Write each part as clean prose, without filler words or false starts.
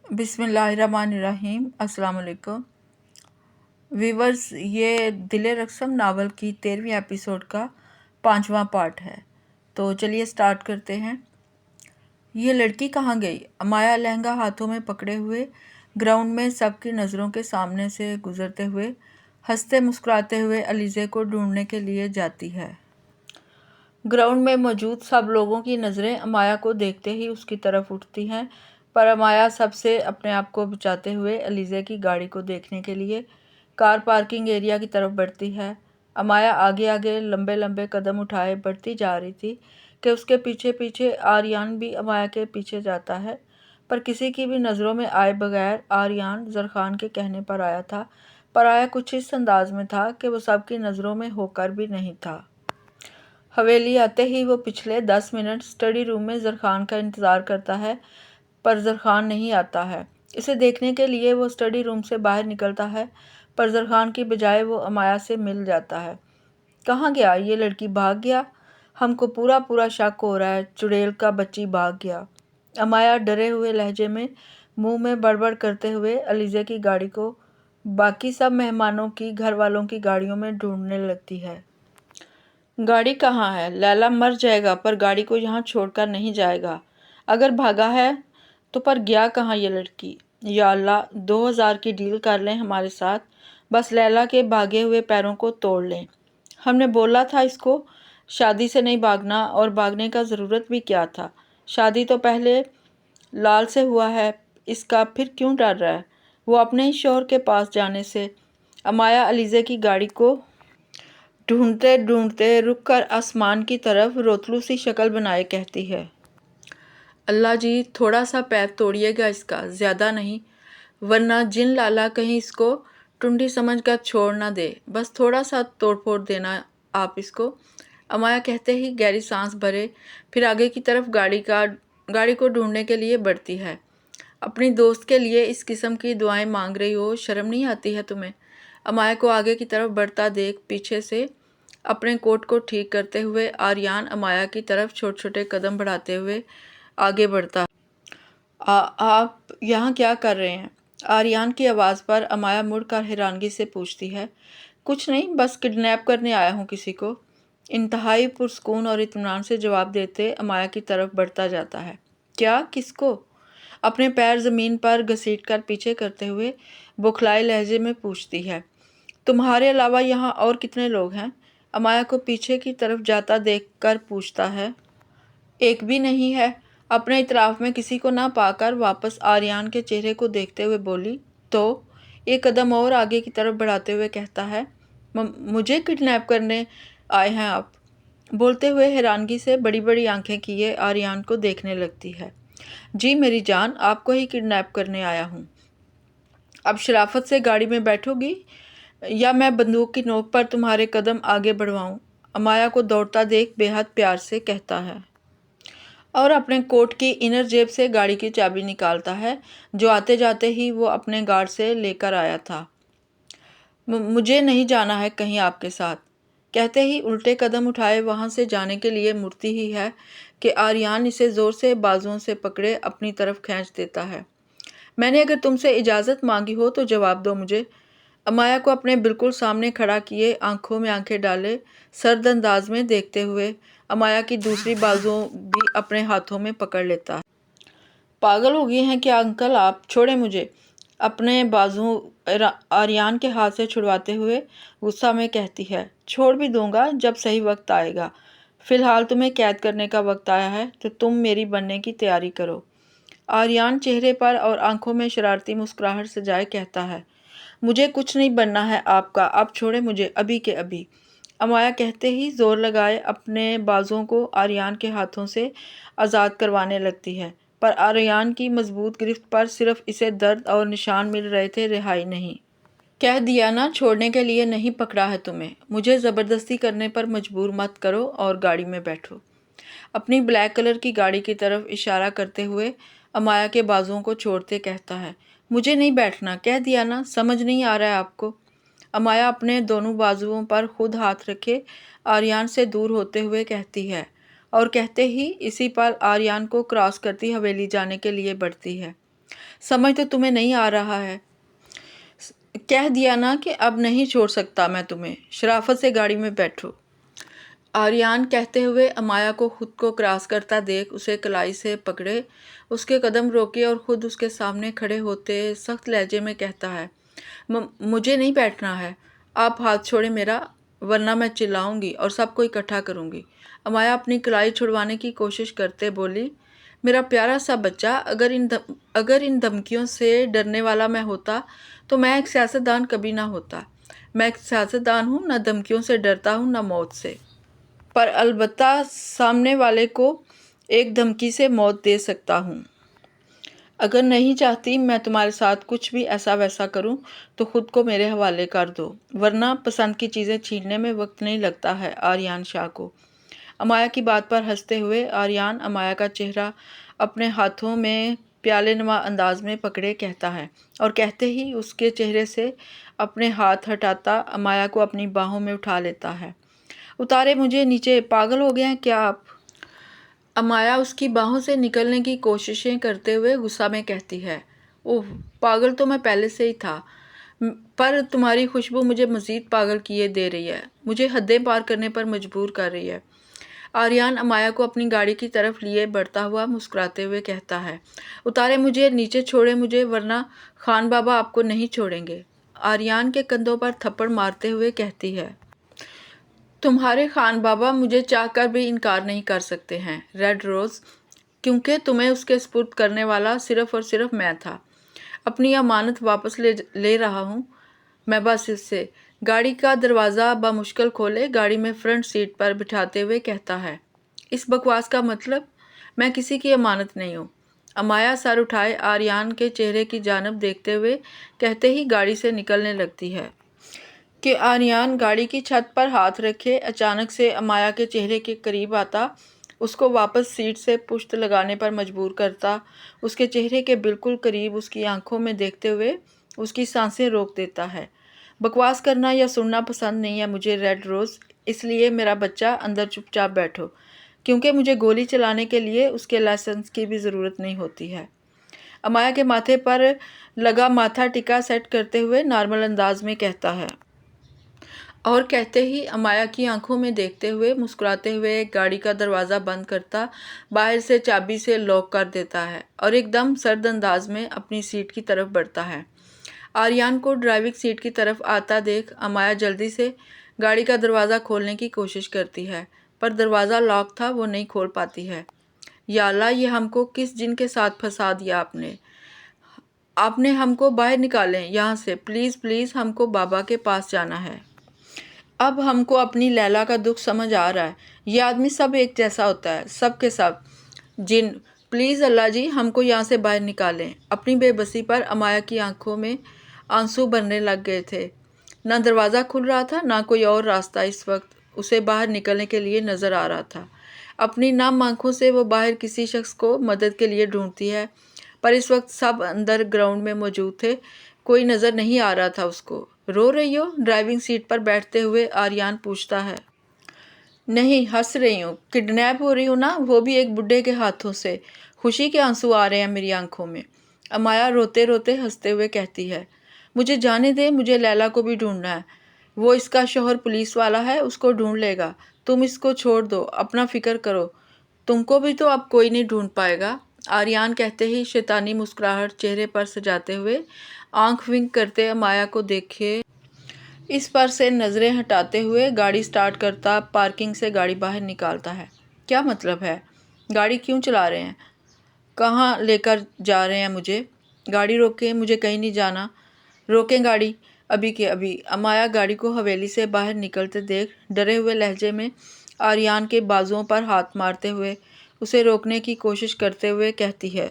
बिस्मिल्लाहिर्रहमानिर्रहीम। अस्सलाम वालेकुम व्यूवर्स, ये दिल रकसम नावल की 13वीं एपिसोड का 5वां पार्ट है। तो चलिए स्टार्ट करते हैं। ये लड़की कहाँ गई? अमाया लहंगा हाथों में पकड़े हुए ग्राउंड में सबकी नज़रों के सामने से गुजरते हुए हंसते मुस्कुराते हुए अलीज़े को ढूंढने के लिए जाती है। ग्राउंड में मौजूद सब लोगों की नज़रें अमाया को देखते ही उसकी तरफ उठती हैं, पर अमाया सबसे अपने आप को बचाते हुए अलीज़े की गाड़ी को देखने के लिए कार पार्किंग एरिया की तरफ बढ़ती है। अमाया आगे आगे लंबे लंबे कदम उठाए बढ़ती जा रही थी कि उसके पीछे पीछे आर्यान भी अमाया के पीछे जाता है, पर किसी की भी नज़रों में आए बगैर आर्यान ज़रख़ान के कहने पर आया था, पर आया कुछ इस अंदाज में था कि वो सबकी नज़रों में होकर भी नहीं था। हवेली आते ही वो पिछले 10 मिनट स्टडी रूम में ज़रख़ान का इंतज़ार करता है, पर ज़रख़ान नहीं आता है। इसे देखने के लिए वो स्टडी रूम से बाहर निकलता है, पर ज़रख़ान की बजाय वो अमाया से मिल जाता है। कहाँ गया? ये लड़की भाग गया? हमको पूरा पूरा शक हो रहा है चुड़ैल का बच्ची भाग गया। अमाया डरे हुए लहजे में मुंह में बड़बड़ करते हुए अलीज़े की गाड़ी को बाकी सब मेहमानों की घर वालों की गाड़ियों में ढूंढने लगती है। गाड़ी कहाँ है? लैला मर जाएगा पर गाड़ी को यहाँ छोड़कर नहीं जाएगा। अगर भागा है तो पर गया कहाँ ये लड़की? या अल्लाह, 2000 की डील कर लें हमारे साथ, बस लैला के भागे हुए पैरों को तोड़ लें। हमने बोला था इसको शादी से नहीं भागना, और भागने का ज़रूरत भी क्या था? शादी तो पहले लाल से हुआ है, इसका फिर क्यों डर रहा है वो अपने ही शौहर के पास जाने से? अमाया अलीज़े की गाड़ी को ढूंढते ढूंढते रुक कर आसमान की तरफ रोतलू सी शक्ल बनाए कहती है, अल्लाह जी, थोड़ा सा पैर तोड़िएगा इसका, ज़्यादा नहीं, वरना जिन लाला कहीं इसको टुंडी समझ कर छोड़ ना दे। बस थोड़ा सा तोड़ फोड़ देना आप इसको। अमाया कहते ही गहरी सांस भरे फिर आगे की तरफ गाड़ी को ढूंढने के लिए बढ़ती है। अपनी दोस्त के लिए इस किस्म की दुआएं मांग रही हो, शर्म नहीं आती है तुम्हें? अमाया को आगे की तरफ बढ़ता देख पीछे से अपने कोट को ठीक करते हुए आर्यान अमाया की तरफ छोटे छोटे कदम बढ़ाते हुए आगे बढ़ता है। आप यहाँ क्या कर रहे हैं? आर्यान की आवाज़ पर अमाया मुड़कर हैरानगी से पूछती है। कुछ नहीं, बस किडनैप करने आया हूँ किसी को। इंतहाई पुरस्कून और इत्मीनान से जवाब देते अमाया की तरफ बढ़ता जाता है। क्या? किसको? अपने पैर ज़मीन पर घसीटकर पीछे करते हुए बुखलाए लहजे में पूछती है। तुम्हारे अलावा यहाँ और कितने लोग हैं? अमाया को पीछे की तरफ जाता देखकर पूछता है। एक भी नहीं है। अपने इतराफ़ में किसी को ना पाकर वापस आर्यान के चेहरे को देखते हुए बोली। तो एक कदम और आगे की तरफ बढ़ाते हुए कहता है, मुझे किडनैप करने आए हैं आप? बोलते हुए हैरानगी से बड़ी बड़ी आंखें किए आर्यान को देखने लगती है। जी मेरी जान, आपको ही किडनैप करने आया हूँ। अब शराफत से गाड़ी में बैठोगी या मैं बंदूक की नोक पर तुम्हारे कदम आगे बढ़वाऊँ? अमाया को दौड़ता देख बेहद प्यार से कहता है, और अपने कोट की इनर जेब से गाड़ी की चाबी निकालता है, जो आते जाते ही वो अपने गार्ड से लेकर आया था। मुझे नहीं जाना है कहीं आपके साथ। कहते ही उल्टे कदम उठाए वहाँ से जाने के लिए मुड़ती ही है कि आर्यान इसे ज़ोर से बाजुओं से पकड़े अपनी तरफ खींच देता है। मैंने अगर तुमसे इजाज़त मांगी हो तो जवाब दो मुझे। अमाया को अपने बिल्कुल सामने खड़ा किए आंखों में आंखें डाले सर्द अंदाज में देखते हुए अमाया की दूसरी बाजुओं भी अपने हाथों में पकड़ लेता है। पागल हो गए हैं क्या अंकल आप? छोड़े मुझे। अपने बाजू आर्यान के हाथ से छुड़वाते हुए गुस्सा में कहती है। छोड़ भी दूंगा जब सही वक्त आएगा, फ़िलहाल तुम्हें कैद करने का वक्त आया है तो तुम मेरी बनने की तैयारी करो। आर्यान चेहरे पर और आंखों में शरारती मुस्कुराहट सजाए कहता है, मुझे कुछ नहीं बनना है आपका, आप छोड़े मुझे अभी के अभी। अमाया कहते ही जोर लगाए अपने बाजुओं को आर्यान के हाथों से आज़ाद करवाने लगती है, पर आर्यान की मजबूत गिरफ्त पर सिर्फ इसे दर्द और निशान मिल रहे थे, रिहाई नहीं। कह दिया ना, छोड़ने के लिए नहीं पकड़ा है तुम्हें। मुझे ज़बरदस्ती करने पर मजबूर मत करो और गाड़ी में बैठो। अपनी ब्लैक कलर की गाड़ी की तरफ इशारा करते हुए अमाया के बाजुओं को छोड़ते कहता है, मुझे नहीं बैठना, कह दिया ना, समझ नहीं आ रहा है आपको? अमाया अपने दोनों बाजुओं पर खुद हाथ रखे आर्यान से दूर होते हुए कहती है, और कहते ही इसी पल आर्यान को क्रॉस करती हवेली जाने के लिए बढ़ती है। समझ तो तुम्हें नहीं आ रहा है, कह दिया ना कि अब नहीं छोड़ सकता मैं तुम्हें, शराफत से गाड़ी में बैठो। आर्यान कहते हुए अमाया को खुद को क्रॉस करता देख उसे कलाई से पकड़े, उसके कदम रोके और खुद उसके सामने खड़े होते सख्त लहजे में कहता है, मुझे नहीं बैठना है, आप हाथ छोड़े मेरा, वरना मैं चिल्लाऊंगी और सबको इकट्ठा करूंगी। अमाया अपनी कलाई छुड़वाने की कोशिश करते बोली, मेरा प्यारा सा बच्चा, अगर इन धमकियों से डरने वाला मैं होता तो मैं एक सियासतदान कभी ना होता। मैं एक सियासतदान हूँ, ना धमकियों से डरता हूँ ना मौत से, पर अलबत्ता सामने वाले को एक धमकी से मौत दे सकता हूँ। अगर नहीं चाहती मैं तुम्हारे साथ कुछ भी ऐसा वैसा करूं तो खुद को मेरे हवाले कर दो, वरना पसंद की चीज़ें छीनने में वक्त नहीं लगता है आर्यान शाह को। अमाया की बात पर हंसते हुए आर्यान अमाया का चेहरा अपने हाथों में प्याले नुमा अंदाज में पकड़े कहता है, और कहते ही उसके चेहरे से अपने हाथ हटाता अमाया को अपनी बाहों में उठा लेता है। उतारे मुझे नीचे, पागल हो गए हैं क्या आप? अमाया उसकी बाहों से निकलने की कोशिशें करते हुए गुस्सा में कहती है, ओह, पागल तो मैं पहले से ही था, पर तुम्हारी खुशबू मुझे मज़ीद पागल किए दे रही है, मुझे हदें पार करने पर मजबूर कर रही है। आर्यान अमाया को अपनी गाड़ी की तरफ लिए बढ़ता हुआ मुस्कुराते हुए कहता है, उतारे मुझे नीचे, छोड़े मुझे, वरना खान बाबा आपको नहीं छोड़ेंगे। आर्यान के कंधों पर थप्पड़ मारते हुए कहती है, तुम्हारे खान बाबा मुझे चाहकर भी इनकार नहीं कर सकते हैं रेड रोज़, क्योंकि तुम्हें उसके सुपुर्द करने वाला सिर्फ और सिर्फ मैं था। अपनी अमानत वापस ले रहा हूँ मैं बस इससे। गाड़ी का दरवाज़ा बामुश्किल खोले गाड़ी में फ्रंट सीट पर बिठाते हुए कहता है, इस बकवास का मतलब? मैं किसी की अमानत नहीं हूँ। अमाया सर उठाए आर्यान के चेहरे की जानब देखते हुए कहते ही गाड़ी से निकलने लगती है कि आर्यान गाड़ी की छत पर हाथ रखे अचानक से अमाया के चेहरे के करीब आता, उसको वापस सीट से पुश्त लगाने पर मजबूर करता, उसके चेहरे के बिल्कुल करीब उसकी आंखों में देखते हुए उसकी सांसें रोक देता है। बकवास करना या सुनना पसंद नहीं है मुझे रेड रोज़, इसलिए मेरा बच्चा अंदर चुपचाप बैठो, क्योंकि मुझे गोली चलाने के लिए उसके लाइसेंस की भी ज़रूरत नहीं होती है। अमाया के माथे पर लगा माथा टिका सेट करते हुए नॉर्मल अंदाज में कहता है, और कहते ही अमाया की आंखों में देखते हुए मुस्कुराते हुए गाड़ी का दरवाज़ा बंद करता, बाहर से चाबी से लॉक कर देता है और एकदम सर्द अंदाज में अपनी सीट की तरफ बढ़ता है। आर्यान को ड्राइविंग सीट की तरफ आता देख अमाया जल्दी से गाड़ी का दरवाज़ा खोलने की कोशिश करती है, पर दरवाज़ा लॉक था, वो नहीं खोल पाती है। या अल्लाह, ये हमको किस जिन के साथ फंसा दिया आपने हमको बाहर निकालें यहाँ से, प्लीज़ प्लीज़, हमको बाबा के पास जाना है। अब हमको अपनी लैला का दुख समझ आ रहा है, ये आदमी सब एक जैसा होता है, सब के सब जिन, प्लीज़ अल्लाह जी हमको यहाँ से बाहर निकालें। अपनी बेबसी पर अमाया की आंखों में आंसू भरने लग गए थे। ना दरवाज़ा खुल रहा था, ना कोई और रास्ता इस वक्त उसे बाहर निकलने के लिए नज़र आ रहा था। अपनी नम आंखों से वो बाहर किसी शख्स को मदद के लिए ढूंढती है, पर इस वक्त सब अंदर ग्राउंड में मौजूद थे, कोई नज़र नहीं आ रहा था उसको। रो रही हो? ड्राइविंग सीट पर बैठते हुए आर्यान पूछता है। नहीं, हंस रही हूँ, किडनैप हो रही हूँ ना, वो भी एक बुड्ढे के हाथों से। खुशी के आंसू आ रहे हैं मेरी आंखों में। अमाया रोते रोते हंसते हुए कहती है, मुझे जाने दे, मुझे लैला को भी ढूंढना है, वो इसका शौहर पुलिस वाला है, उसको ढूंढ लेगा, तुम इसको छोड़ दो, अपना फिक्र करो, तुमको भी तो अब कोई नहीं ढूंढ पाएगा। आर्यान कहते ही शैतानी मुस्कुराहट चेहरे पर सजाते हुए आंख विंक करते अमाया को देखे इस पर से नज़रें हटाते हुए गाड़ी स्टार्ट करता, पार्किंग से गाड़ी बाहर निकालता है। क्या मतलब है? गाड़ी क्यों चला रहे हैं? कहाँ लेकर जा रहे हैं मुझे? गाड़ी रोकें, मुझे कहीं नहीं जाना। रोकें गाड़ी अभी के अभी। अमाया गाड़ी को हवेली से बाहर निकलते देख डरे हुए लहजे में आर्यान के बाजुओं पर हाथ मारते हुए उसे रोकने की कोशिश करते हुए कहती है,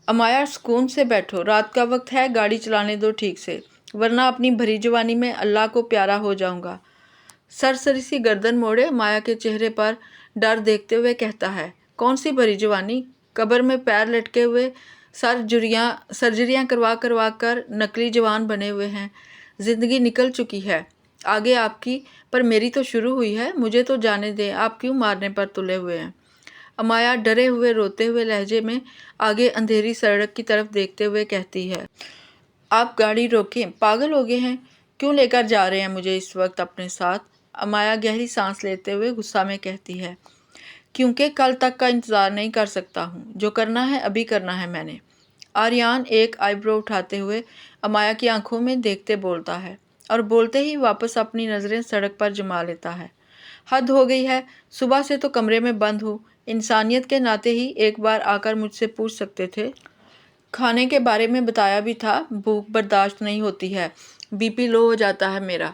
अमाया सुकून से बैठो, रात का वक्त है, गाड़ी चलाने दो ठीक से, वरना अपनी भरी जवानी में अल्लाह को प्यारा हो जाऊंगा। सरसरी सी गर्दन मोड़े अमाया के चेहरे पर डर देखते हुए कहता है, कौन सी भरी जवानी? कब्र में पैर लटके हुए सर्जरियाँ करवा कर नकली जवान बने हुए हैं। ज़िंदगी निकल चुकी है आगे आपकी, पर मेरी तो शुरू हुई है, मुझे तो जाने दें, आप क्यों मारने पर तुले हुए हैं? امایا ڈرے ہوئے روتے ہوئے لہجے میں آگے اندھیری سڑک کی طرف دیکھتے ہوئے کہتی ہے، آپ گاڑی روکیں، پاگل ہو گئے ہیں؟ کیوں لے کر جا رہے ہیں مجھے اس وقت اپنے ساتھ؟ امایا گہری سانس لیتے ہوئے غصہ میں کہتی ہے، کیونکہ کل تک کا انتظار نہیں کر سکتا ہوں، جو کرنا ہے ابھی کرنا ہے میں نے۔ آریان ایک آئی برو اٹھاتے ہوئے امایا کی آنکھوں میں دیکھتے بولتا ہے اور بولتے ہی واپس اپنی نظریں سڑک پر جما لیتا ہے۔ حد ہو گئی ہے، صبح سے تو کمرے میں بند ہوں، انسانیت کے ناطے ہی ایک بار آ کر مجھ سے پوچھ سکتے تھے۔ کھانے کے بارے میں بتایا بھی تھا، بھوک برداشت نہیں ہوتی ہے، بی پی لو ہو جاتا ہے میرا۔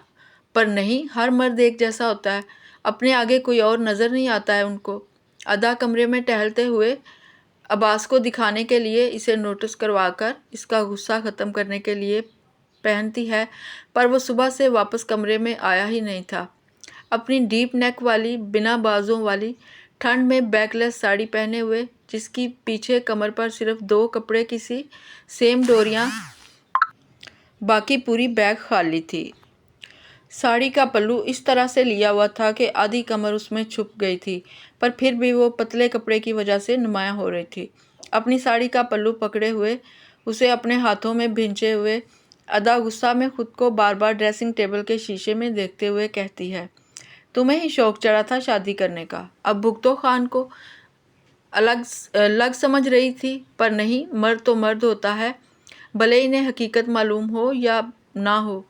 پر نہیں، ہر مرد ایک جیسا ہوتا ہے، اپنے آگے کوئی اور نظر نہیں آتا ہے ان کو۔ ادا کمرے میں ٹہلتے ہوئے عباس کو دکھانے کے لیے اسے نوٹس کروا کر اس کا غصہ ختم کرنے کے لیے پہنتی ہے، پر وہ صبح سے واپس کمرے میں آیا ہی نہیں تھا۔ اپنی ڈیپ نیک والی بنا بازوں والی ٹھنڈ میں بیک لیس ساڑی پہنے ہوئے، جس کی پیچھے کمر پر صرف 2 کپڑے کی سی سیم ڈوریاں، باقی پوری بیک خالی تھی۔ ساڑی کا پلو اس طرح سے لیا ہوا تھا کہ آدھی کمر اس میں چھپ گئی تھی، پر پھر بھی وہ پتلے کپڑے کی وجہ سے نمایاں ہو رہی تھی۔ اپنی ساڑی کا پلو پکڑے ہوئے، اسے اپنے ہاتھوں میں بھینچے ہوئے ادا غصہ میں خود کو بار بار ڈریسنگ ٹیبل کے شیشے میں دیکھتے ہوئے کہتی ہے، تمہیں ہی شوق چڑھا تھا شادی کرنے کا، اب بھگتو خان کو۔ لگ سمجھ رہی تھی، پر نہیں، مرد تو مرد ہوتا ہے، بھلے انہیں حقیقت معلوم ہو یا نہ ہو،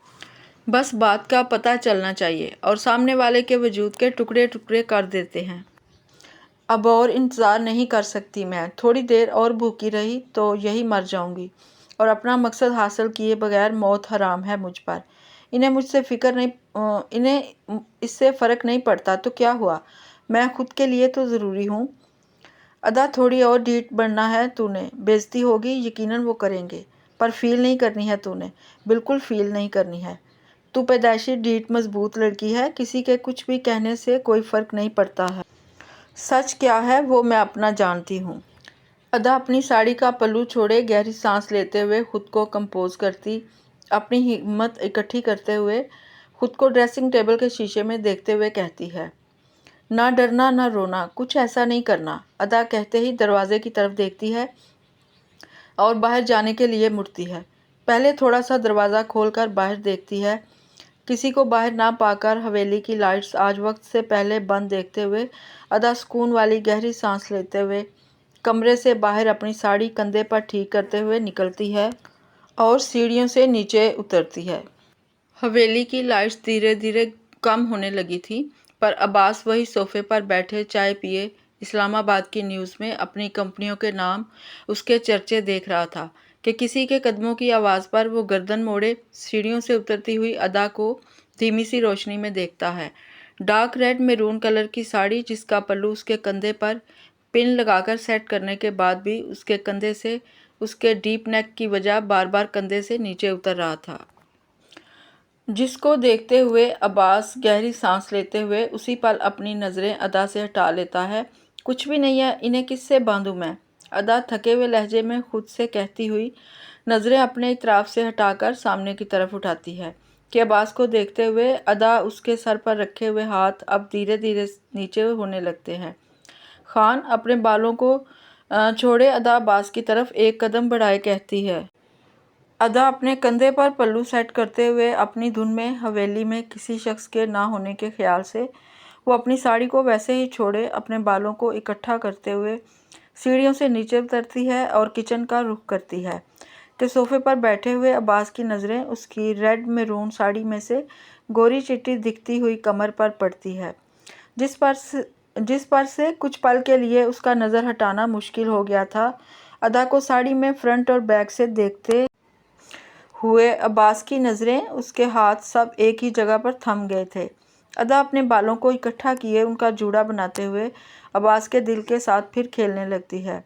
بس بات کا پتہ چلنا چاہیے اور سامنے والے کے وجود کے ٹکڑے ٹکڑے کر دیتے ہیں۔ اب اور انتظار نہیں کر سکتی میں، تھوڑی دیر اور بھوکی رہی تو یہی مر جاؤں گی، اور اپنا مقصد حاصل کیے بغیر موت حرام ہے مجھ پر۔ انہیں اس سے فرق نہیں پڑتا تو کیا ہوا، میں خود کے لیے تو ضروری ہوں۔ ادا تھوڑی اور ڈھیٹ بننا ہے تو نے، بےعزتی ہوگی، یقیناً وہ کریں گے، پر فیل نہیں کرنی ہے تو نے، بالکل فیل نہیں کرنی ہے۔ تو پیدائشی ڈھیٹ مضبوط لڑکی ہے، کسی کے کچھ بھی کہنے سے کوئی فرق نہیں پڑتا ہے۔ سچ کیا ہے وہ میں اپنا جانتی ہوں۔ ادا اپنی ساڑی کا پلو چھوڑے گہری سانس لیتے ہوئے خود کو کمپوز کرتی، اپنی ہمت اکٹھی کرتے ہوئے خود کو ڈریسنگ ٹیبل کے شیشے میں دیکھتے ہوئے کہتی ہے، نہ ڈرنا نہ رونا، کچھ ایسا نہیں کرنا۔ ادا کہتے ہی دروازے کی طرف دیکھتی ہے اور باہر جانے کے لیے مڑتی ہے۔ پہلے تھوڑا سا دروازہ کھول کر باہر دیکھتی ہے، کسی کو باہر نہ پا کر حویلی کی لائٹس آج وقت سے پہلے بند دیکھتے ہوئے ادا سکون والی گہری سانس لیتے ہوئے کمرے سے باہر اپنی ساڑی کندھے پر ٹھیک کرتے ہوئے نکلتی ہے اور سیڑھیوں سے نیچے اترتی ہے۔ حویلی کی لائٹس دھیرے دھیرے کم ہونے لگی تھی، پر عباس وہی صوفے پر بیٹھے چائے پیے اسلام آباد کی نیوز میں اپنی کمپنیوں کے نام اس کے چرچے دیکھ رہا تھا کہ کسی کے قدموں کی آواز پر وہ گردن موڑے سیڑھیوں سے اترتی ہوئی ادا کو دھیمی سی روشنی میں دیکھتا ہے۔ ڈارک ریڈ میرون کلر کی ساڑی، جس کا پلو اس کے کندھے پر پن لگا کر سیٹ کرنے کے بعد بھی اس کے کندھے سے اس کے ڈیپ نیک کی وجہ بار بار کندھے سے نیچے اتر رہا تھا۔ جس کو دیکھتے ہوئے عباس گہری سانس لیتے ہوئے اسی پل اپنی نظریں ادا سے ہٹا لیتا ہے۔ کچھ بھی نہیں ہے، انہیں کس سے باندھوں میں؟ ادا تھکے ہوئے لہجے میں خود سے کہتی ہوئی نظریں اپنے اطراف سے ہٹا کر سامنے کی طرف اٹھاتی ہے کہ عباس کو دیکھتے ہوئے ادا اس کے سر پر رکھے ہوئے ہاتھ اب دھیرے دھیرے نیچے ہونے لگتے ہیں۔ خان، اپنے بالوں کو چھوڑے ادا عباس کی طرف ایک قدم بڑھائے کہتی ہے۔ ادا اپنے کندھے پر پلو سیٹ کرتے ہوئے اپنی دھن میں حویلی میں کسی شخص کے نہ ہونے کے خیال سے وہ اپنی ساڑی کو ویسے ہی چھوڑے اپنے بالوں کو اکٹھا کرتے ہوئے سیڑھیوں سے نیچے اترتی ہے اور کچن کا رخ کرتی ہے کہ صوفے پر بیٹھے ہوئے عباس کی نظریں اس کی ریڈ میرون ساڑی میں سے گوری چٹی دکھتی ہوئی کمر پر پڑتی ہے، جس پر سے کچھ پل کے لیے اس کا نظر ہٹانا مشکل ہو گیا تھا۔ ادا کو ساڑی میں فرنٹ اور بیک سے دیکھتے ہوئے عباس کی نظریں، اس کے ہاتھ سب ایک ہی جگہ پر تھم گئے تھے۔ ادا اپنے بالوں کو اکٹھا کیے ان کا جوڑا بناتے ہوئے عباس کے دل کے ساتھ پھر کھیلنے لگتی ہے۔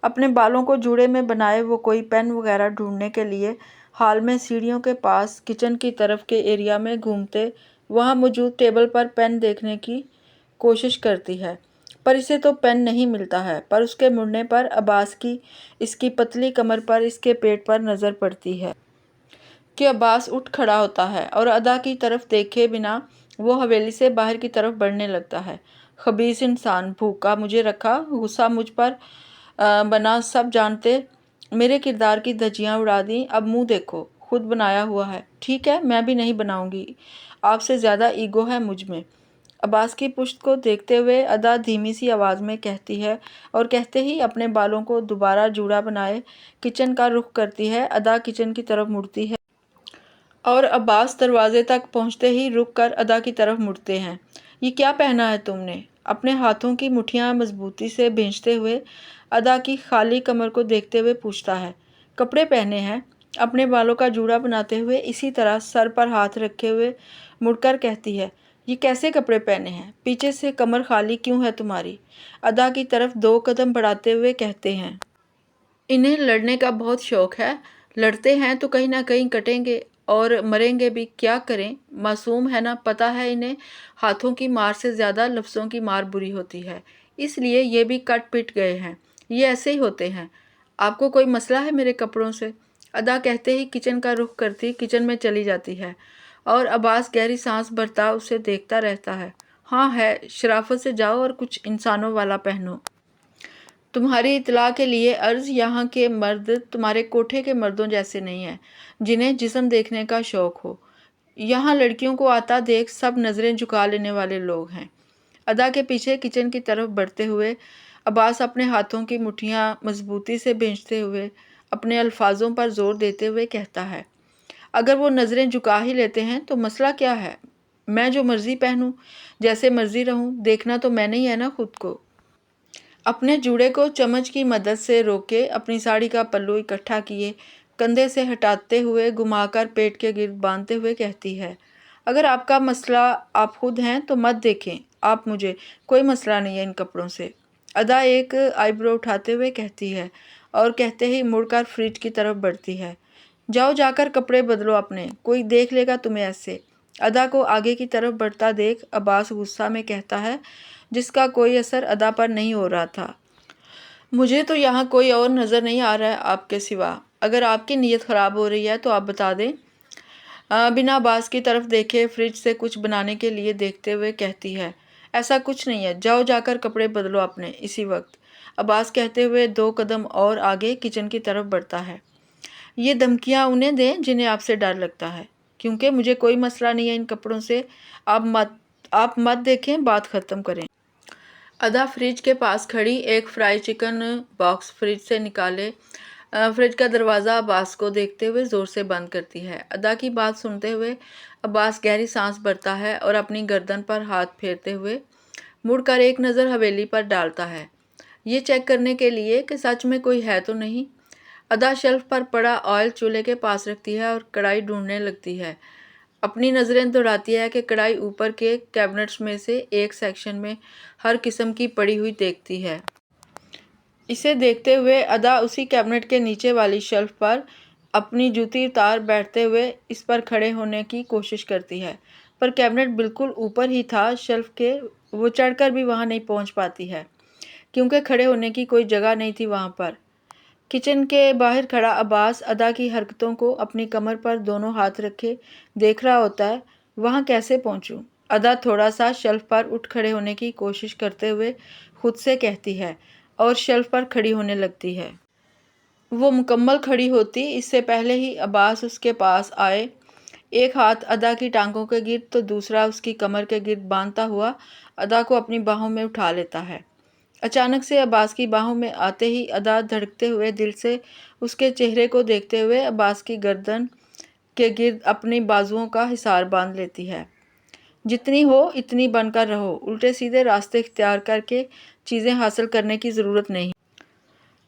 اپنے بالوں کو جوڑے میں بنائے وہ کوئی پین وغیرہ ڈھونڈنے کے لیے ہال میں سیڑھیوں کے پاس کچن کی طرف کے ایریا میں گھومتے وہاں موجود ٹیبل پر پین دیکھنے کی کوشش کرتی ہے، پر اسے تو پین نہیں ملتا ہے۔ پر اس کے مڑنے پر عباس کی اس کی پتلی کمر پر اس کے پیٹ پر نظر پڑتی ہے کہ عباس اٹھ کھڑا ہوتا ہے اور ادا کی طرف دیکھے بنا وہ حویلی سے باہر کی طرف بڑھنے لگتا ہے۔ खबीस इंसान, भूखा मुझे रखा, गुस्सा मुझ पर बना, सब जानते मेरे किरदार की धज्जियां उड़ा दी। अब मुंह देखो, खुद बनाया हुआ है। ठीक है, मैं भी नहीं बनाऊंगी, आपसे ज़्यादा ईगो है मुझ में। अब्बास की पुश्त को देखते हुए अदा धीमी सी आवाज़ में कहती है, और कहते ही अपने बालों को दोबारा जूड़ा बनाए किचन का रुख करती है। अदा किचन की तरफ मुड़ती है और अब्बास दरवाजे तक पहुंचते ही रुक कर अदा की तरफ मुड़ते हैं। ये क्या पहना है तुमने? अपने हाथों की मुट्ठियां मजबूती से भींचते हुए अदा की खाली कमर को देखते हुए पूछता है। कपड़े पहने हैं? अपने बालों का जूड़ा बनाते हुए इसी तरह सर पर हाथ रखे हुए मुड़कर कहती है, ये कैसे कपड़े पहने हैं? पीछे से कमर खाली क्यों है तुम्हारी? अदा की तरफ 2 कदम बढ़ाते हुए कहते हैं, इन्हें लड़ने का बहुत शौक है। लड़ते हैं तो कहीं ना कहीं कटेंगे और मरेंगे भी, क्या करें? मासूम है ना, पता है इन्हें हाथों की मार से ज़्यादा लफ्ज़ों की मार बुरी होती है, इसलिए ये भी कट पिट गए हैं। ये ऐसे ही होते हैं। आपको कोई मसला है मेरे कपड़ों से? अदा कहते ही किचन का रुख करती किचन में चली जाती है और अब्बास गहरी सांस भरता उसे देखता रहता है। हाँ है, शराफत से जाओ और कुछ इंसानों वाला पहनो। तुम्हारी इत्तला के लिए अर्ज़, यहाँ के मर्द तुम्हारे कोठे के मर्दों जैसे नहीं हैं जिन्हें जिस्म देखने का शौक़ हो। यहाँ लड़कियों को आता देख सब नज़रें झुका लेने वाले लोग हैं। अदा के पीछे किचन की तरफ बढ़ते हुए अब्बास अपने हाथों की मुट्ठियाँ मजबूती से भींचते हुए अपने अल्फाजों पर जोर देते हुए कहता है, अगर वो नज़रें झुका ही लेते हैं तो मसला क्या है? मैं जो मर्ज़ी पहनूं, जैसे मर्ज़ी रहूं, देखना तो मैंने ही है ना खुद को। अपने जूड़े को चम्मच की मदद से रोके अपनी साड़ी का पल्लू इकट्ठा किए कंधे से हटाते हुए घुमाकर पेट के गिर्द बांधते हुए कहती है, अगर आपका मसला आप खुद हैं तो मत देखें आप मुझे, कोई मसला नहीं है इन कपड़ों से। अदा एक आईब्रो उठाते हुए कहती है और कहते ही मुड़कर फ्रिज की तरफ बढ़ती है। जाओ जाकर कपड़े बदलो अपने, कोई देख लेगा तुम्हें ऐसे। अदा को आगे की तरफ बढ़ता देख अब्बास गुस्सा में कहता है, जिसका कोई असर अदा पर नहीं हो रहा था, मुझे तो यहाँ कोई और नज़र नहीं आ रहा है आपके सिवा। अगर आपकी नीयत ख़राब हो रही है तो आप बता दें। बिना अब्बास की तरफ देखे फ्रिज से कुछ बनाने के लिए देखते हुए कहती है, ऐसा कुछ नहीं है, जाओ जाकर कपड़े बदलो अपने इसी वक्त। अब्बास कहते हुए 2 कदम और आगे किचन की तरफ बढ़ता है। ये धमकियाँ उन्हें दें जिन्हें आपसे डर लगता है, क्योंकि मुझे कोई मसला नहीं है इन कपड़ों से। आप मत देखें, बात ख़त्म करें। अदा फ्रिज के पास खड़ी एक फ्राई चिकन बॉक्स फ्रिज से निकाले फ्रिज का दरवाज़ा अब्बास को देखते हुए ज़ोर से बंद करती है। अदा की बात सुनते हुए अब्बास गहरी सांस भरता है और अपनी गर्दन पर हाथ फेरते हुए मुड़कर एक नज़र हवेली पर डालता है, ये चेक करने के लिए कि सच में कोई है तो नहीं। अदा शेल्फ पर पड़ा ऑयल चूल्हे के पास रखती है और कढ़ाई ढूंढने लगती है। अपनी नज़रें दौड़ाती है कि कढ़ाई ऊपर के कैबिनेट्स में से एक सेक्शन में हर किस्म की पड़ी हुई देखती है। इसे देखते हुए अदा उसी कैबिनेट के नीचे वाली शेल्फ पर अपनी जूती उतार बैठते हुए इस पर खड़े होने की कोशिश करती है, पर कैबिनेट बिल्कुल ऊपर ही था शेल्फ के, वो चढ़कर भी वहाँ नहीं पहुँच पाती है क्योंकि खड़े होने की कोई जगह नहीं थी वहाँ पर। किचन के बाहर खड़ा अब्बास अदा की हरकतों को अपनी कमर पर दोनों हाथ रखे देख रहा होता है। वहाँ कैसे पहुँचूँ? अदा थोड़ा सा शेल्फ पर उठ खड़े होने की कोशिश करते हुए खुद से कहती है और शेल्फ पर खड़ी होने लगती है। वो मुकम्मल खड़ी होती इससे पहले ही अब्बास उसके पास आए, एक हाथ अदा की टांगों के गिर्द तो दूसरा उसकी कमर के गिर्द बांधता हुआ अदा को अपनी बाहों में उठा लेता है। अचानक से अब्बास की बाहों में आते ही अदा धड़कते हुए दिल से उसके चेहरे को देखते हुए अब्बास की गर्दन के गिर्द अपनी बाजुओं का हिसार बांध लेती है। जितनी हो इतनी बनकर रहो, उल्टे सीधे रास्ते इख्तियार करके चीज़ें हासिल करने की ज़रूरत नहीं।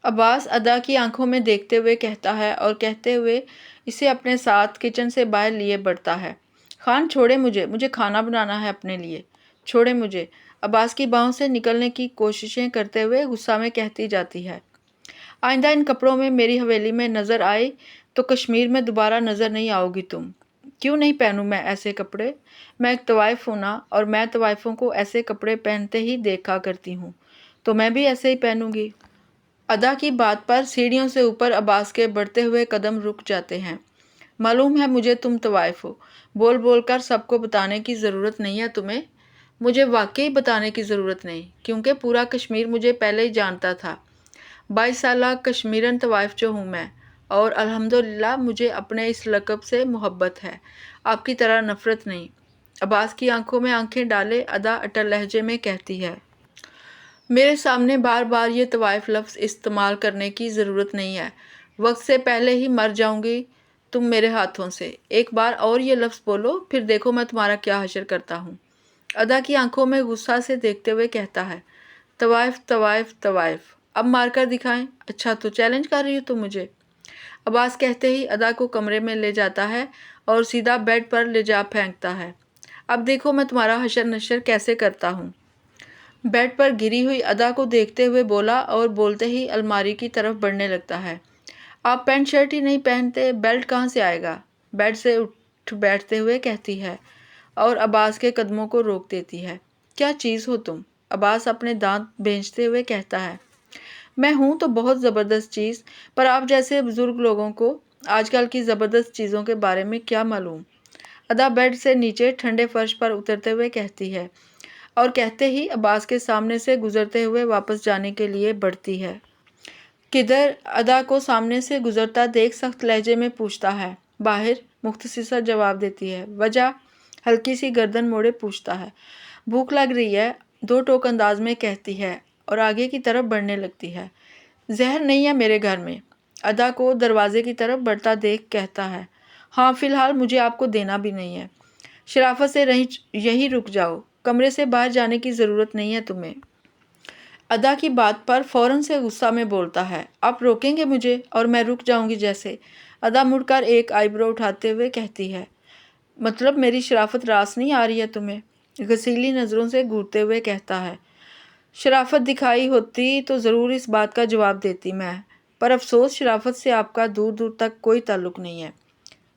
अब्बास अदा की आंखों में देखते हुए कहता है और कहते हुए इसे अपने साथ किचन से बाहर लिए बढ़ता है। खान छोड़े मुझे खाना बनाना है अपने लिए, छोड़े मुझे। अब्बास की बाहों से निकलने की कोशिशें करते हुए गुस्सा में कहती जाती है, आइंदा इन कपड़ों में मेरी हवेली में नज़र आए तो कश्मीर में दोबारा नज़र नहीं आओगी तुम। क्यों नहीं पहनूं मैं ऐसे कपड़े? मैं एक तवाइफ हूं ना, और मैं तवाइफों को ऐसे कपड़े पहनते ही देखा करती हूँ, तो मैं भी ऐसे ही पहनूंगी। अदा की बात पर सीढ़ियों से ऊपर अब्बास के बढ़ते हुए कदम रुक जाते हैं। मालूम है मुझे तुम तवाइफ हो, बोल बोल कर सबको बताने की ज़रूरत नहीं है तुम्हें। مجھے واقعی بتانے کی ضرورت نہیں، کیونکہ پورا کشمیر مجھے پہلے ہی جانتا تھا۔ 22 سالہ کشمیرن طوائف جو ہوں میں، اور الحمدللہ مجھے اپنے اس لقب سے محبت ہے، آپ کی طرح نفرت نہیں۔ عباس کی آنکھوں میں آنکھیں ڈالے ادا اٹل لہجے میں کہتی ہے، میرے سامنے بار بار یہ طوائف لفظ استعمال کرنے کی ضرورت نہیں ہے، وقت سے پہلے ہی مر جاؤں گی تم میرے ہاتھوں سے۔ ایک بار اور یہ لفظ بولو، پھر دیکھو میں تمہارا کیا حشر کرتا ہوں۔ ادا کی آنکھوں میں غصہ سے دیکھتے ہوئے کہتا ہے، طوائف طوائف طوائف، اب مار کر دکھائیں۔ اچھا تو چیلنج کر رہی ہو تم مجھے؟ عباس کہتے ہی ادا کو کمرے میں لے جاتا ہے اور سیدھا بیڈ پر لے جا پھینکتا ہے۔ اب دیکھو میں تمہارا حشر نشر کیسے کرتا ہوں۔ بیڈ پر گری ہوئی ادا کو دیکھتے ہوئے بولا اور بولتے ہی الماری کی طرف بڑھنے لگتا ہے، آپ پینٹ شرٹ ہی نہیں پہنتے، بیلٹ کہاں سے آئے گا؟ بیڈ سے اٹھ بیٹھتے ہوئے کہتی ہے اور عباس کے قدموں کو روک دیتی ہے، کیا چیز ہو تم؟ عباس اپنے دانت بھینچتے ہوئے کہتا ہے، میں ہوں تو بہت زبردست چیز، پر آپ جیسے بزرگ لوگوں کو آج کل کی زبردست چیزوں کے بارے میں کیا معلوم؟ ادا بیڈ سے نیچے ٹھنڈے فرش پر اترتے ہوئے کہتی ہے اور کہتے ہی عباس کے سامنے سے گزرتے ہوئے واپس جانے کے لیے بڑھتی ہے۔ کدھر؟ ادا کو سامنے سے گزرتا دیکھ سخت لہجے میں پوچھتا ہے۔ باہر، مختصر سا جواب دیتی ہے۔ وجہ؟ ہلکی سی گردن موڑے پوچھتا ہے۔ بھوک لگ رہی ہے، دو ٹوک انداز میں کہتی ہے اور آگے کی طرف بڑھنے لگتی ہے۔ زہر نہیں ہے میرے گھر میں؟ ادا کو دروازے کی طرف بڑھتا دیکھ کہتا ہے، ہاں فی الحال مجھے آپ کو دینا بھی نہیں ہے۔ شرافت سے یہی رک جاؤ، کمرے سے باہر جانے کی ضرورت نہیں ہے تمہیں۔ ادا کی بات پر فوراً سے غصہ میں بولتا ہے، آپ روکیں گے مجھے اور میں رک جاؤں گی جیسے؟ ادا مڑ کر ایک آئی برو اٹھاتے ہوئے کہتی ہے، مطلب میری شرافت راس نہیں آ رہی ہے تمہیں؟ غسیلی نظروں سے گھورتے ہوئے کہتا ہے، شرافت دکھائی ہوتی تو ضرور اس بات کا جواب دیتی میں، پر افسوس شرافت سے آپ کا دور دور تک کوئی تعلق نہیں ہے۔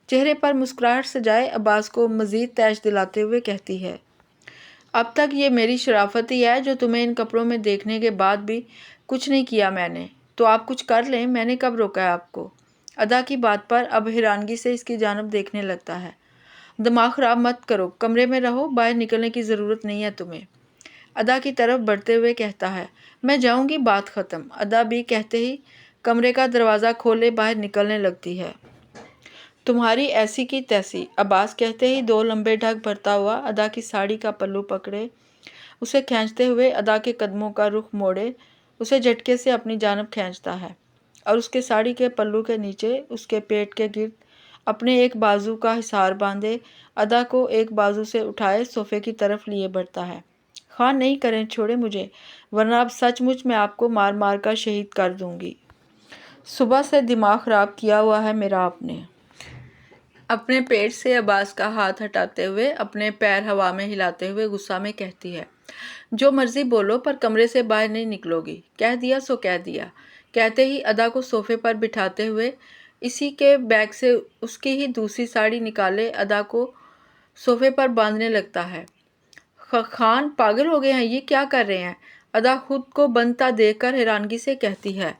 چہرے پر مسکراہٹ سجائے عباس کو مزید تیش دلاتے ہوئے کہتی ہے، اب تک یہ میری شرافت ہی ہے جو تمہیں ان کپڑوں میں دیکھنے کے بعد بھی کچھ نہیں کیا میں نے، تو آپ کچھ کر لیں، میں نے کب روکا ہے آپ کو؟ ادا کی بات پر اب حیرانگی سے اس کی جانب دیکھنے لگتا ہے۔ دماغ خراب مت کرو، کمرے میں رہو، باہر نکلنے کی ضرورت نہیں ہے تمہیں۔ ادا کی طرف بڑھتے ہوئے کہتا ہے، میں جاؤں گی، بات ختم۔ ادا بھی کہتے ہی کمرے کا دروازہ کھولے باہر نکلنے لگتی ہے۔ تمہاری ایسی کی تیسی، عباس کہتے ہی دو لمبے ڈھک بھرتا ہوا ادا کی ساڑی کا پلو پکڑے اسے کھینچتے ہوئے ادا کے قدموں کا رخ موڑے اسے جھٹکے سے اپنی جانب کھینچتا ہے اور اس کے ساڑی کے پلو کے نیچے اس کے پیٹ کے گرد اپنے ایک بازو کا حصار باندھے ادا کو ایک بازو سے اٹھائے صوفے کی طرف لیے بڑھتا ہے۔ خواہ نہیں کریں، چھوڑے مجھے، ورنہ اب سچ مچ میں آپ کو مار مار کر شہید کر دوں گی۔ صبح سے دماغ خراب کیا ہوا ہے میرا آپ نے۔ اپنے پیٹ سے عباس کا ہاتھ ہٹاتے ہوئے اپنے پیر ہوا میں ہلاتے ہوئے غصہ میں کہتی ہے، جو مرضی بولو پر کمرے سے باہر نہیں نکلو گی، کہہ دیا سو کہہ دیا۔ کہتے ہی ادا کو صوفے پر بٹھاتے ہوئے اسی کے بیگ سے اس کی ہی دوسری ساڑی نکالے ادا کو صوفے پر باندھنے لگتا ہے۔ خان پاگل ہو گئے ہیں، یہ کیا کر رہے ہیں؟ ادا خود کو بنتا دیکھ کر حیرانگی سے کہتی ہے،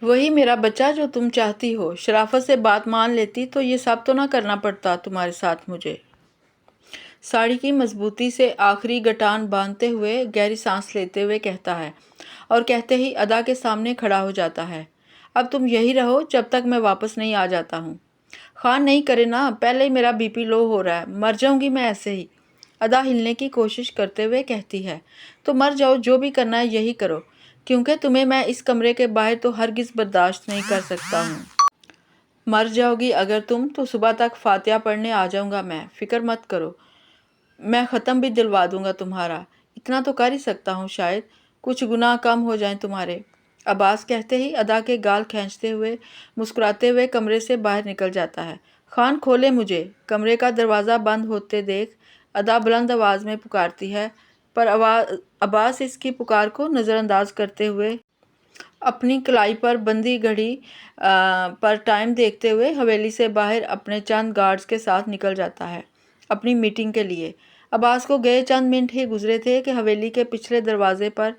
وہی میرا بچہ جو تم چاہتی ہو، شرافت سے بات مان لیتی تو یہ سب تو نہ کرنا پڑتا تمہارے ساتھ مجھے۔ ساڑی کی مضبوطی سے آخری گٹان باندھتے ہوئے گہری سانس لیتے ہوئے کہتا ہے اور کہتے ہی ادا کے سامنے کھڑا ہو جاتا ہے، اب تم یہی رہو جب تک میں واپس نہیں آ جاتا ہوں۔ خان نہیں کرے نا، پہلے ہی میرا بی پی لو ہو رہا ہے، مر جاؤں گی میں ایسے ہی۔ ادا ہلنے کی کوشش کرتے ہوئے کہتی ہے، تو مر جاؤ، جو بھی کرنا ہے یہی کرو، کیونکہ تمہیں میں اس کمرے کے باہر تو ہرگز برداشت نہیں کر سکتا ہوں۔ مر جاؤ گی اگر تم تو صبح تک فاتحہ پڑھنے آ جاؤں گا میں، فکر مت کرو، میں ختم بھی دلوا دوں گا تمہارا، اتنا تو کر ہی سکتا ہوں، شاید کچھ گناہ کم ہو جائیں تمہارے۔ عباس کہتے ہی ادا کے گال کھینچتے ہوئے مسکراتے ہوئے کمرے سے باہر نکل جاتا ہے۔ خان کھولے مجھے۔ کمرے کا دروازہ بند ہوتے دیکھ ادا بلند آواز میں پکارتی ہے، پر عباس اس کی پکار کو نظر انداز کرتے ہوئے اپنی کلائی پر بندھی گھڑی پر ٹائم دیکھتے ہوئے حویلی سے باہر اپنے چند گارڈز کے ساتھ نکل جاتا ہے اپنی میٹنگ کے لیے۔ عباس کو گئے چند منٹ ہی گزرے تھے کہ حویلی کے پچھلے دروازے پر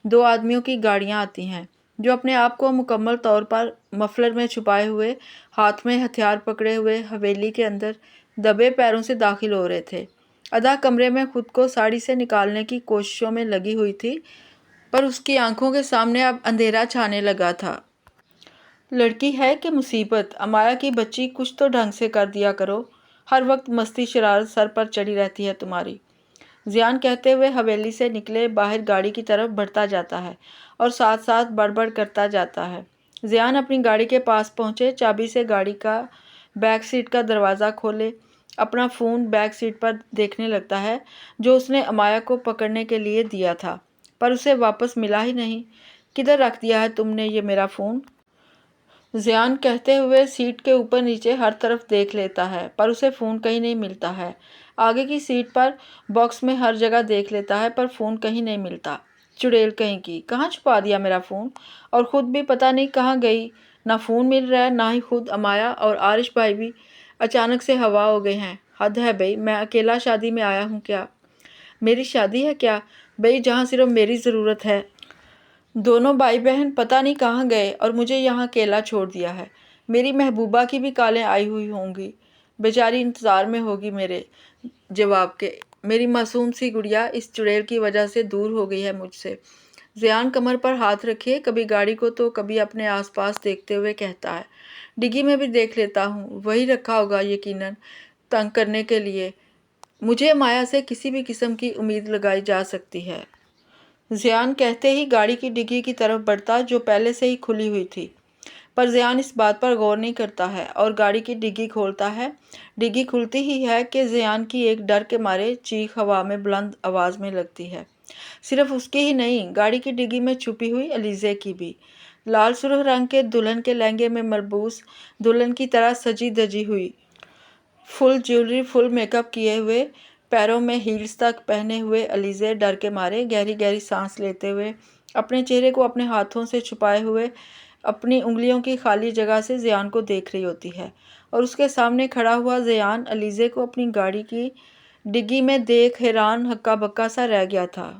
دو آدمیوں کی گاڑیاں آتی ہیں جو اپنے آپ کو مکمل طور پر مفلر میں چھپائے ہوئے، ہاتھ میں ہتھیار پکڑے ہوئے حویلی کے اندر دبے پیروں سے داخل ہو رہے تھے۔ ادا کمرے میں خود کو ساڑی سے نکالنے کی کوششوں میں لگی ہوئی تھی، پر اس کی آنکھوں کے سامنے اب اندھیرا چھانے لگا تھا۔ لڑکی ہے کہ مصیبت، امایا کی بچی، کچھ تو ڈھنگ سے کر دیا کرو، ہر وقت مستی شرارت سر پر چڑھی رہتی ہے تمہاری، زیان کہتے ہوئے حویلی سے نکلے باہر گاڑی کی طرف بڑھتا جاتا ہے اور ساتھ ساتھ بڑبڑ کرتا جاتا ہے۔ زیان اپنی گاڑی کے پاس پہنچے، چابی سے گاڑی کا بیک سیٹ کا دروازہ کھولے، اپنا فون بیک سیٹ پر دیکھنے لگتا ہے جو اس نے امایا کو پکڑنے کے لیے دیا تھا، پر اسے واپس ملا ہی نہیں۔ کدھر رکھ دیا ہے تم نے یہ میرا فون؟ زیان کہتے ہوئے سیٹ کے اوپر نیچے ہر طرف دیکھ لیتا ہے، پر اسے فون کہیں نہیں ملتا ہے۔ آگے کی سیٹ پر باکس میں ہر جگہ دیکھ لیتا ہے، پر فون کہیں نہیں ملتا۔ چڑیل کہیں کی، کہاں چھپا دیا میرا فون؟ اور خود بھی پتہ نہیں کہاں گئی، نہ فون مل رہا ہے نہ ہی خود امایا اور عارش بھائی بھی اچانک سے ہوا ہو گئے ہیں۔ حد ہے بھئی، میں اکیلا شادی میں آیا ہوں کیا؟ میری شادی ہے کیا بھئی جہاں صرف میری ضرورت ہے؟ دونوں بھائی بہن پتہ نہیں کہاں گئے اور مجھے یہاں اکیلا چھوڑ دیا ہے۔ میری محبوبہ کی بھی کالیں آئی ہوئی ہوں گی، بیچاری انتظار میں ہوگی میرے جواب کے۔ میری معصوم سی گڑیا اس چڑیل کی وجہ سے دور ہو گئی ہے مجھ سے۔ زیان کمر پر ہاتھ رکھے کبھی گاڑی کو تو کبھی اپنے آس پاس دیکھتے ہوئے کہتا ہے، ڈگی میں بھی دیکھ لیتا ہوں، وہی رکھا ہوگا یقیناً تنگ کرنے کے لیے۔ مجھے مایا سے کسی بھی قسم کی امید لگائی جا سکتی ہے۔ زیان کہتے ہی گاڑی کی ڈگی کی طرف بڑھتا جو پہلے سے ہی کھلی ہوئی تھی، پر زیان اس بات پر غور نہیں کرتا ہے اور گاڑی کی ڈگی کھولتا ہے۔ ڈگی کھلتی ہی ہے کہ زیان کی ایک ڈر کے مارے چیخ ہوا میں بلند آواز میں لگتی ہے، صرف اس کی ہی نہیں، گاڑی کی ڈگی میں چھپی ہوئی علیزے کی بھی، لال سرخ رنگ کے دلہن کے لہنگے میں ملبوس، دلہن کی طرح سجی دجی ہوئی، فل جیولری، فل میک اپ کیے ہوئے، پیروں میں ہیلز تک پہنے ہوئے علیزے ڈر کے مارے گہری گہری سانس لیتے ہوئے، اپنے چہرے کو اپنے ہاتھوں سے چھپائے ہوئے، اپنی انگلیوں کی خالی جگہ سے زیان کو دیکھ رہی ہوتی ہے، اور اس کے سامنے کھڑا ہوا زیان علیزے کو اپنی گاڑی کی ڈگی میں دیکھ حیران ہکا بکا سا رہ گیا تھا۔